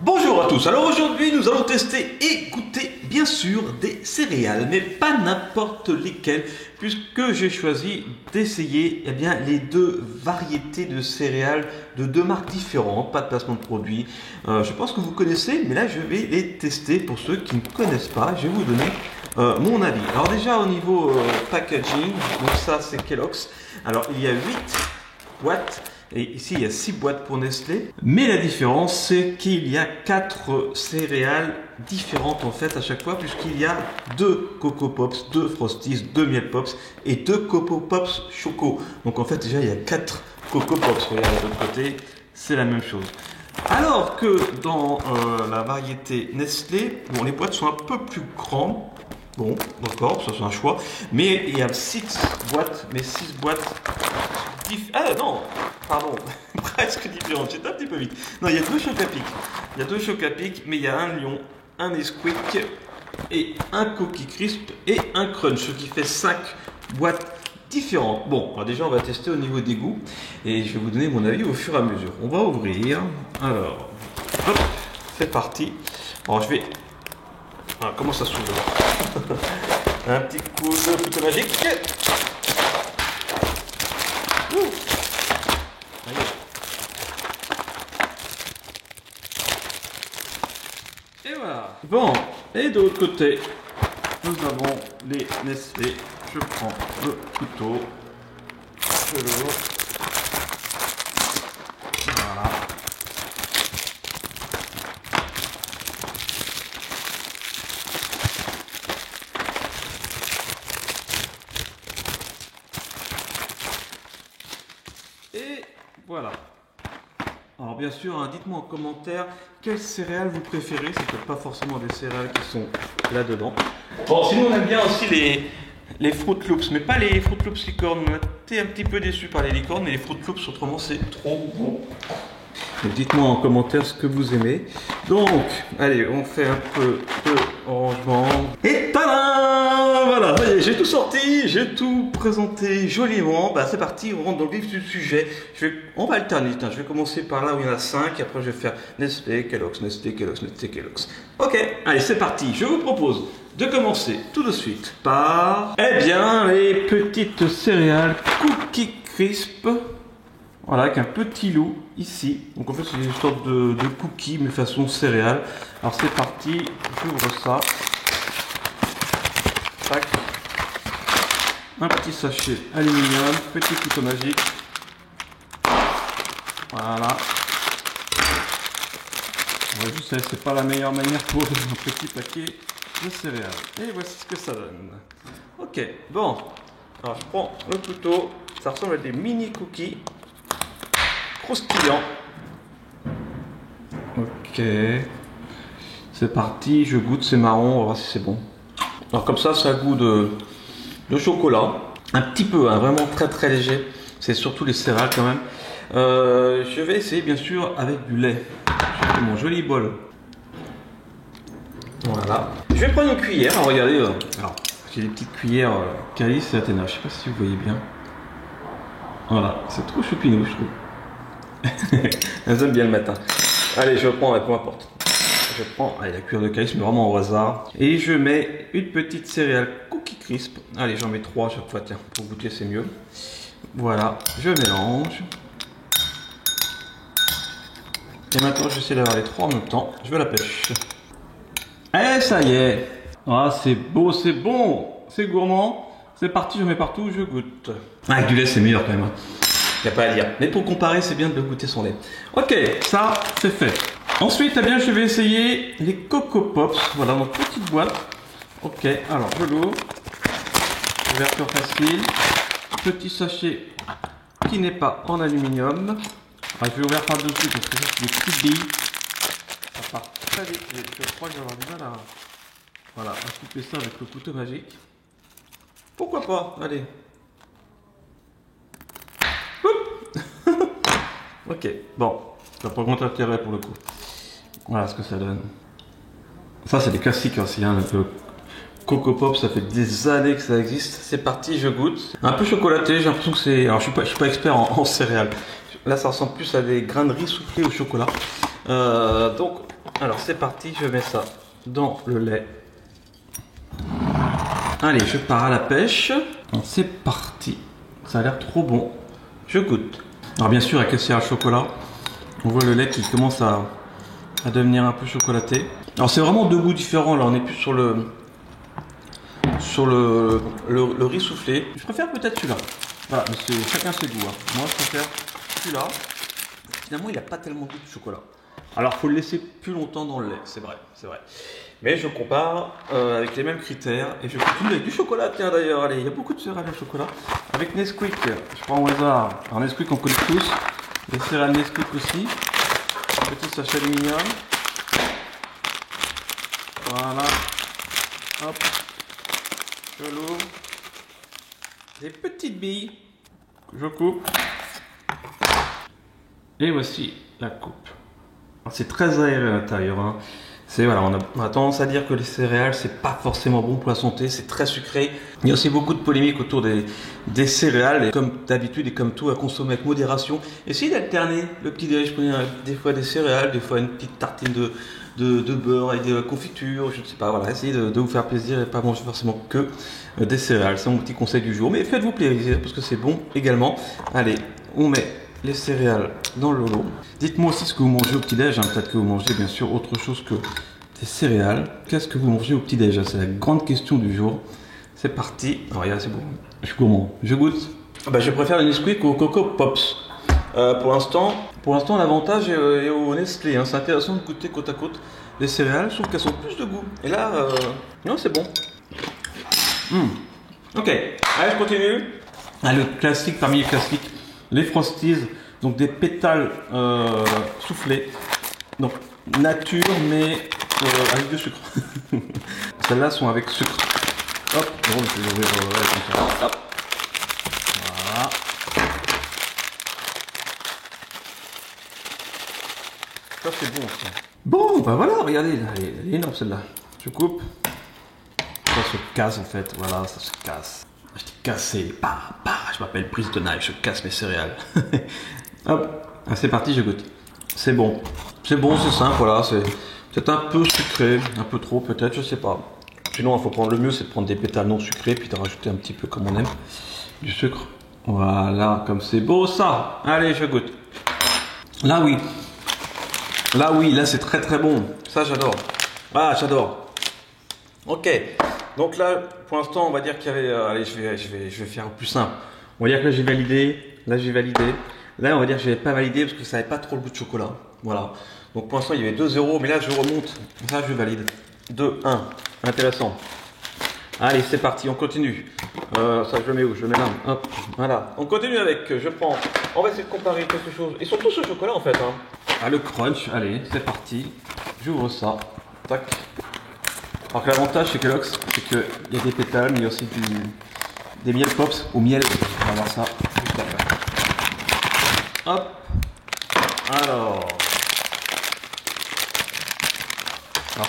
Bonjour à tous, alors aujourd'hui nous allons tester et goûter bien sûr des céréales, mais pas n'importe lesquelles, puisque j'ai choisi d'essayer les deux variétés de céréales de deux marques différentes, pas de placement de produits. Je pense que vous connaissez, mais là je vais les tester pour ceux qui ne connaissent pas, je vais vous donner mon avis. Alors déjà au niveau packaging, donc ça c'est Kellogg's, alors il y a 8 boîtes. Et ici, il y a 6 boîtes pour Nestlé. Mais la différence, c'est qu'il y a 4 céréales différentes en fait à chaque fois, puisqu'il y a 2 Coco Pops, 2 Frosties, 2 Miel Pops et 2 Coco Pops Choco. Donc en fait, déjà, il y a 4 Coco Pops. Regardez de l'autre côté, c'est la même chose. Alors que dans la variété Nestlé, bon, les boîtes sont un peu plus grandes. Bon, d'accord, ça c'est un choix. Mais il y a 6 boîtes, mais 6 boîtes ah non, pardon, presque différentes, j'étais un petit peu vite. Non, il y a 2 chocs à pic. Il y a 2 chocs à pic, mais il y a un Lion, un Nesquik et un Cookie Crisp et un Crunch, ce qui fait 5 boîtes différentes. Bon, alors déjà on va tester au niveau des goûts et je vais vous donner mon avis au fur et à mesure. On va ouvrir. Alors, hop, c'est parti. Alors je vais... Ah, comment ça s'ouvre? Un petit coup de couteau magique. Et voilà. Bon, et de l'autre côté, nous avons les Nestlé. Je prends le couteau. Je l'ouvre. Voilà. Et voilà. Alors bien sûr, hein, dites-moi en commentaire quelles céréales vous préférez. C'est peut-être pas forcément des céréales qui sont là-dedans. Bon, sinon on aime bien aussi les Fruit Loops, mais pas les Fruit Loops licorne. On a été un petit peu déçus par les licornes, mais les Fruit Loops autrement c'est trop bon. Dites-moi en commentaire ce que vous aimez. Donc, allez, on fait un peu de rangement. Et tada! Voilà, ça y est, j'ai tout sorti, j'ai tout présenté joliment. Bah, c'est parti, on rentre dans le vif du sujet. On va alterner. Je vais commencer par là où il y en a 5. Après, je vais faire Nestlé, Kellogg's, Nestlé, Kellogg's, Nestlé, Kellogg's. Ok, allez, c'est parti. Je vous propose de commencer tout de suite par, les petites céréales Cookie Crisp. Voilà, avec un petit loup ici. Donc en fait, c'est une sorte de cookies, mais façon céréales. Alors c'est parti, j'ouvre ça. Tac. Un petit sachet aluminium, petit couteau magique. Voilà. Ouais, je sais, c'est pas la meilleure manière pour un petit paquet de céréales. Et voici ce que ça donne. Ok, bon. Alors je prends le couteau. Ça ressemble à des mini cookies. Croustillant. Ok. C'est parti, je goûte, c'est marron, on va voir si c'est bon. Alors comme ça a goût de chocolat. Un petit peu, hein, vraiment très très léger. C'est surtout les céréales quand même. Je vais essayer bien sûr avec du lait. J'ai pris mon joli bol. Voilà. Je vais prendre une cuillère, regardez. Alors, j'ai des petites cuillères Calice et Athéna. Je sais pas si vous voyez bien. Voilà, c'est trop choupinou je trouve. Elles aiment bien le matin. Allez, je prends, peu importe. Je prends la cuillère de calice, mais vraiment au hasard. Et je mets une petite céréale Cookie Crisp. Allez, j'en mets 3 à chaque fois, tiens, pour goûter c'est mieux. Voilà, je mélange. Et maintenant, j'essaie d'avoir les 3 en même temps. Je vais à la pêche. Et ça y est. Ah, c'est beau, c'est bon. C'est gourmand. C'est parti, je mets partout, je goûte. Ah, avec du lait, c'est meilleur quand même. Il n'y a pas à dire. Mais pour comparer, c'est bien de goûter son lait. Ok, ça, c'est fait. Ensuite, je vais essayer les Coco Pops. Voilà, dans petite boîte. Ok, alors je l'ouvre. Ouverture facile. Petit sachet qui n'est pas en aluminium. Alors, je vais ouvrir par dessus parce que c'est des petites billes. Ça part très vite. Je crois que je vais avoir du mal à couper ça avec le couteau magique. Pourquoi pas? Allez. Ok, bon, ça n'a pas grand intérêt pour le coup. Voilà ce que ça donne. Ça, c'est des classiques aussi, hein, le Coco Pop, ça fait des années que ça existe. C'est parti, je goûte. Un peu chocolaté, j'ai l'impression que c'est... Alors, je suis pas expert en céréales. Là, ça ressemble plus à des grains de riz soufflés au chocolat. Donc, alors c'est parti, je mets ça dans le lait. Allez, je pars à la pêche. C'est parti. Ça a l'air trop bon. Je goûte. Alors bien sûr, avec le céréales chocolat, on voit le lait qui commence à devenir un peu chocolaté. Alors c'est vraiment deux goûts différents. Là, on est plus sur le riz soufflé. Je préfère peut-être celui-là. Voilà, mais chacun ses goûts. Hein. Moi, je préfère celui-là. Finalement, il n'a pas tellement de goût de chocolat. Alors, il faut le laisser plus longtemps dans le lait, c'est vrai, c'est vrai. Mais je compare avec les mêmes critères et je continue avec du chocolat. Tiens, d'ailleurs, allez, il y a beaucoup de céréales au chocolat. Avec Nesquik, je prends au hasard. Alors, Nesquik, on connaît tous. Les céréales Nesquik aussi. Petit sachet aluminium. Voilà. Hop. Je l'ouvre. Des petites billes. Je coupe. Et voici la coupe. C'est très aéré à l'intérieur. Hein. Voilà, on a tendance à dire que les céréales, c'est pas forcément bon pour la santé, c'est très sucré. Il y a aussi beaucoup de polémiques autour des céréales. Et comme d'habitude et comme tout, à consommer avec modération. Essayez d'alterner le petit déj. Je prenais des fois des céréales, des fois une petite tartine de beurre et des confitures, je ne sais pas. Voilà, essayez de vous faire plaisir et pas manger forcément que des céréales. C'est mon petit conseil du jour. Mais faites-vous plaisir parce que c'est bon également. Allez, on met les céréales dans le lot. Dites-moi aussi ce que vous mangez au petit-déj. Hein. Peut-être que vous mangez bien sûr autre chose que des céréales. Qu'est-ce que vous mangez au petit-déj? C'est la grande question du jour. C'est parti. Oh, regarde, c'est bon. Je suis gourmand. Je goûte. Je préfère le Nesquik au Coco Pops. Pour l'instant, l'avantage est au Nestlé. Hein. C'est intéressant de goûter côte à côte les céréales. Je trouve qu'elles ont plus de goût. Et là, non, c'est bon. Ok. Allez, je continue. Ah, le classique parmi les classiques. Les Frosties, donc des pétales soufflés, donc nature mais avec du sucre. Celles-là sont avec sucre. Hop, bon, je vais ouvrir comme ça. Hop. Voilà. Ça c'est bon. Ça. Bon, bah voilà, regardez, là, elle est énorme celle-là. Je coupe. Ça se casse en fait, voilà, ça se casse. Je dis casser, je m'appelle prise de knife, je casse mes céréales. Hop, ah, c'est parti, je goûte. C'est bon, c'est simple, voilà, c'est peut-être un peu sucré, un peu trop peut-être, je sais pas. Sinon, il faut prendre le mieux, c'est de prendre des pétales non sucrés, puis de rajouter un petit peu comme on aime, du sucre. Voilà, comme c'est beau ça. Allez, je goûte. Là oui, là c'est très très bon. Ça j'adore. Ah, j'adore. Ok. Donc là, pour l'instant, on va dire qu'il y avait... allez, je vais faire plus simple. On va dire que là, j'ai validé. Là, j'ai validé. Là, on va dire que je n'avais pas validé parce que ça n'avait pas trop le goût de chocolat. Voilà. Donc pour l'instant, il y avait 2-0. Mais là, je remonte. Ça, je valide. 2-1. Intéressant. Allez, c'est parti. On continue. Ça, je le mets où? Je le mets là. Hop. Voilà. On continue avec... Je prends... On va essayer de comparer quelque chose. Ils sont tous au chocolat, en fait. Hein. Ah, le crunch. Allez, c'est parti. J'ouvre ça. Tac. Alors que l'avantage chez Kellogg's, c'est qu'il y a des pétales, mais il y a aussi des miel pops au miel. On va voir ça juste après. Hop. Alors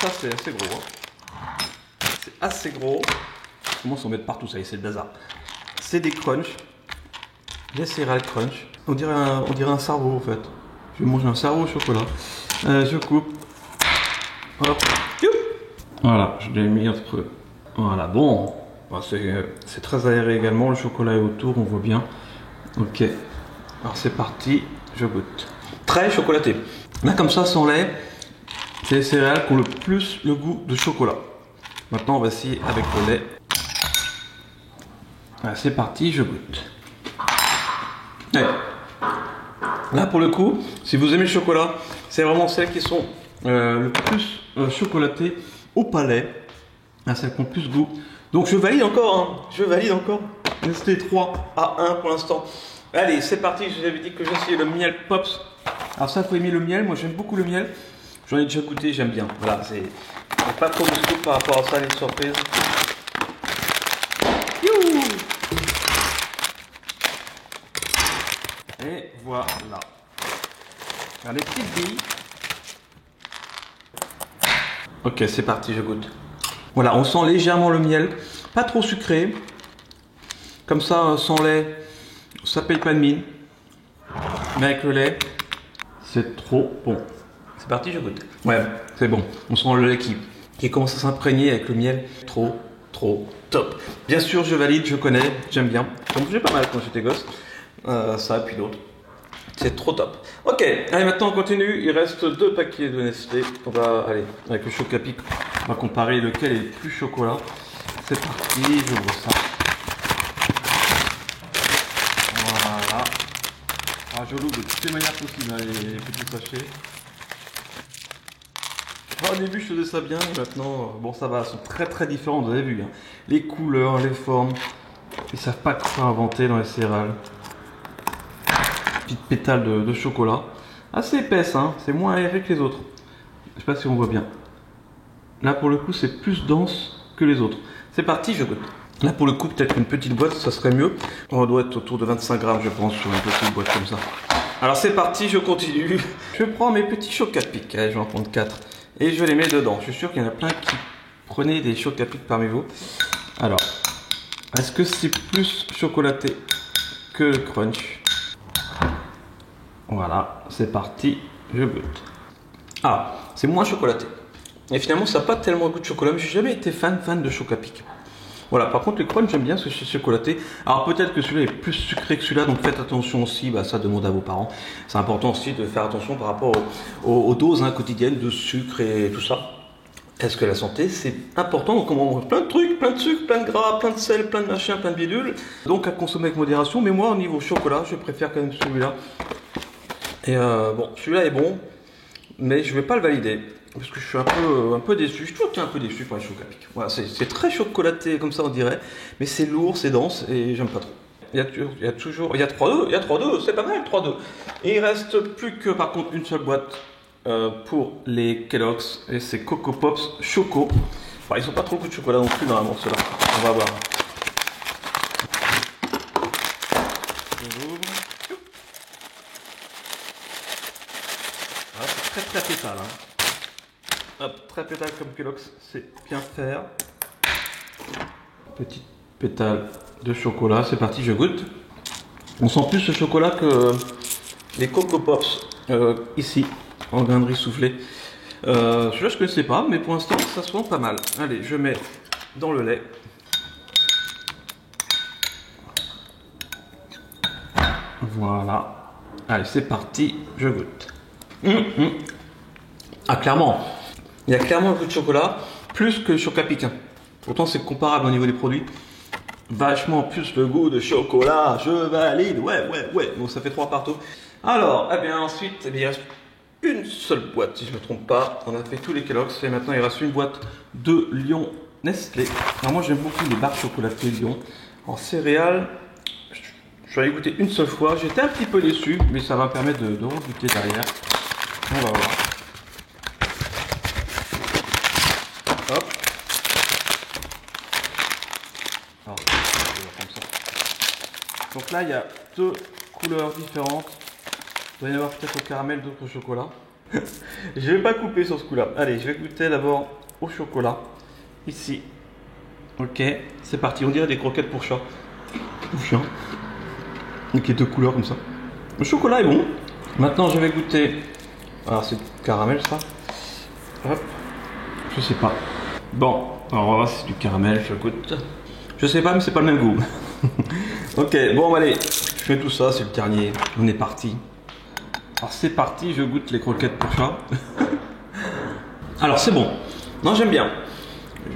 ça c'est assez gros. Hein. C'est assez gros. On commence à en mettre partout, ça y est, c'est le bazar. C'est des crunchs. Des céréales crunch. On dirait un cerveau en fait. Je vais manger un cerveau au chocolat. Je coupe. Hop. Voilà, je l'ai mis entre eux. Voilà, bon. C'est très aéré également. Le chocolat est autour, on voit bien. Ok. Alors c'est parti, je goûte. Très chocolaté. Là, comme ça, sans lait, c'est les céréales qui ont le plus le goût de chocolat. Maintenant, on va essayer avec le lait. Voilà, c'est parti, je goûte. Allez. Là, pour le coup, si vous aimez le chocolat, c'est vraiment celles qui sont le plus chocolatées au palais, celles qui ont plus goût. Donc je valide encore, hein. Je valide encore. C'était 3-1 pour l'instant. Allez, c'est parti, je vous avais dit que j'essayais le miel pops. Alors ça, il faut aimer le miel, moi j'aime beaucoup le miel. J'en ai déjà goûté, j'aime bien. Voilà, c'est pas trop de scoop par rapport à ça, les surprises. Youhou! Et voilà. Alors les petites billes. Ok, c'est parti, je goûte. Voilà, on sent légèrement le miel, pas trop sucré. Comme ça, sans lait, ça paye pas de mine. Mais avec le lait, c'est trop bon. C'est parti, je goûte. Ouais, c'est bon. On sent le lait qui commence à s'imprégner avec le miel. Trop top. Bien sûr, je valide, je connais, j'aime bien. J'en mangeais pas mal quand j'étais gosse. Ça et puis d'autres. C'est trop top. Ok, allez, maintenant on continue. Il reste 2 paquets de Nestlé. On va aller avec le Chocapic. On va comparer lequel est le plus chocolat. C'est parti, j'ouvre ça. Voilà. Ah, je l'ouvre de toutes les manières possibles, hein, les petits sachets. Au début je faisais ça bien, maintenant bon ça va, ils sont très différents, vous avez vu, hein. Les couleurs, les formes, ils savent pas quoi inventer dans les céréales. Petite pétale de chocolat, assez épaisse, hein. C'est moins aéré que les autres. Je sais pas si on voit bien. Là pour le coup c'est plus dense que les autres. C'est parti, je goûte. Là pour le coup peut-être une petite boîte ça serait mieux. On doit être autour de 25 grammes je pense sur une petite boîte comme ça. Alors c'est parti, je continue. Je prends mes petits Chocapic, allez, je vais en prendre 4. Et je les mets dedans. Je suis sûr qu'il y en a plein qui prenaient des Chocapic parmi vous. Alors, est-ce que c'est plus chocolaté que le crunch? Voilà, c'est parti, je goûte. Ah, c'est moins chocolaté. Et finalement, ça n'a pas tellement le goût de chocolat, mais je n'ai jamais été fan de Chocapic. Voilà, par contre, le crunch, j'aime bien ce que c'est chocolaté. Alors, peut-être que celui-là est plus sucré que celui-là, donc faites attention aussi, bah, ça demande à vos parents. C'est important aussi de faire attention par rapport aux doses, hein, quotidiennes de sucre et tout ça. Est-ce que la santé, c'est important? Donc, on mange plein de trucs, plein de sucre, plein de gras, plein de sel, plein de machin, plein de bidules. Donc, à consommer avec modération. Mais moi, au niveau chocolat, je préfère quand même celui-là. Et bon, celui-là est bon, mais je ne vais pas le valider. Parce que je suis un peu déçu. Je suis toujours un peu déçu par les Chocapic. Voilà, c'est très chocolaté comme ça on dirait, mais c'est lourd, c'est dense et j'aime pas trop. Il y a 3-2, c'est pas mal 3-2. Et il reste plus que par contre une seule boîte pour les Kellogg's et c'est Coco Pops Choco. Enfin, ils sont pas trop le goût de chocolat non plus normalement ceux-là. On va voir. Ah, c'est très pétale. Hein. Hop, très pétale comme Kellogg's, c'est bien faire. Petite pétale de chocolat, c'est parti, je goûte. On sent plus ce chocolat que les Coco Pops ici, en grain de riz soufflé. Celui-là je ne connaissais pas, mais pour l'instant ça se sent pas mal. Allez, je mets dans le lait. Voilà. Allez, c'est parti, je goûte. Ah, clairement. Il y a clairement le goût de chocolat, plus que le Chocapic. Pourtant, c'est comparable au niveau des produits. Vachement plus le goût de chocolat, je valide, ouais. Donc ça fait 3 partout. Alors, eh bien ensuite, eh bien, il reste une seule boîte, si je ne me trompe pas. On a fait tous les Kellogg's et maintenant il reste une boîte de Lion Nestlé. Alors moi, j'aime beaucoup les barres chocolatées Lion. En céréales, je vais y goûter une seule fois. J'étais un petit peu déçu, mais ça va me permettre de regoûter derrière. On va voir. Hop. Alors, comme ça. Donc là, il y a 2 couleurs différentes. Il doit y en avoir peut-être au caramel, d'autres au chocolat. Je vais pas couper sur ce coup-là. Allez, je vais goûter d'abord au chocolat. Ici. Ok, c'est parti. On dirait des croquettes pour chat. Ou chien. Donc, il y a 2 couleurs comme ça. Le chocolat est bon. Maintenant, je vais goûter. Alors, c'est du caramel, ça. Hop. Je sais pas. Bon, alors on va voir si c'est du caramel, je goûte. Je sais pas, mais c'est pas le même goût. Ok, bon, allez. Je fais tout ça, c'est le dernier. On est parti. Alors, c'est parti, je goûte les croquettes pour chat. Alors, c'est bon. Non, j'aime bien.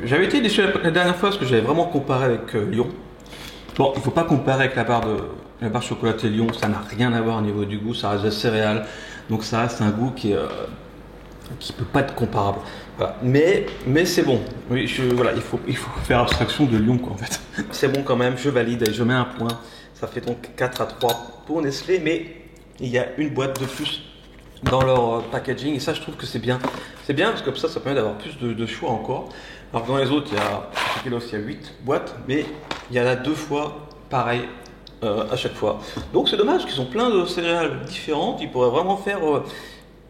J'avais été déçu la dernière fois parce que j'avais vraiment comparé avec Lion. Bon, il ne faut pas comparer avec la barre chocolatée Lion, ça n'a rien à voir au niveau du goût, ça reste de céréales, donc ça reste un goût qui peut pas être comparable. Voilà. Mais c'est bon. Oui, voilà, il faut faire abstraction de Lion quoi en fait. C'est bon quand même, je valide et je mets un point. Ça fait donc 4-3 pour Nestlé, mais il y a une boîte de plus dans leur packaging et ça je trouve que c'est bien. C'est bien parce que comme ça permet d'avoir plus de choix encore. Alors que dans les autres, il y a 8 boîtes, mais il y en a 2 fois pareil à chaque fois. Donc c'est dommage qu'ils ont plein de céréales différentes. Ils pourraient vraiment faire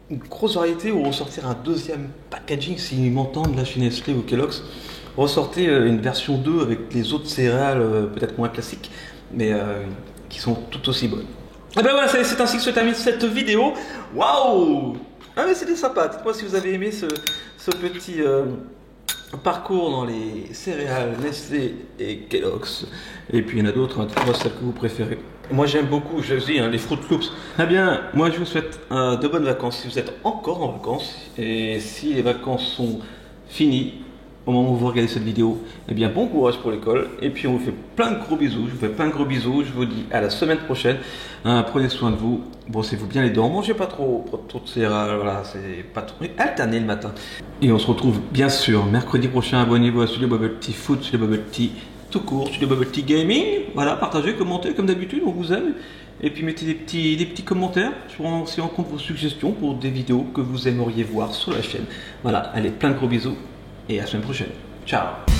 une grosse variété ou ressortir un deuxième packaging s'ils m'entendent là chez Nestlé ou Kellogg's. Ressortez une version 2 avec les autres céréales peut-être moins classiques, mais qui sont tout aussi bonnes. Et ben voilà, c'est ainsi que se termine cette vidéo. Waouh! Ah mais c'était sympa, dites-moi si vous avez aimé ce petit parcours dans les céréales Nestlé et Kellogg's. Et puis il y en a d'autres, hein, dites-moi celle que vous préférez. Moi j'aime beaucoup, je dis, hein, les Fruit Loops. Eh bien, moi je vous souhaite de bonnes vacances si vous êtes encore en vacances. Et si les vacances sont finies, au moment où vous regardez cette vidéo, eh bien bon courage pour l'école. Et puis on vous fait plein de gros bisous, je vous fais plein de gros bisous. Je vous dis à la semaine prochaine. Prenez soin de vous, brossez-vous bien les dents, mangez pas trop de céréales, voilà, c'est pas trop. Alternez le matin. Et on se retrouve bien sûr mercredi prochain. Abonnez-vous à Studio Bubble Tea Food, Studio Bubble Tea tout court, Studio Bubble Tea Gaming. Voilà, partagez, commentez comme d'habitude, on vous aime. Et puis mettez des petits commentaires. Je prends aussi en compte vos suggestions pour des vidéos que vous aimeriez voir sur la chaîne. Voilà, allez, plein de gros bisous et à la semaine prochaine. Ciao.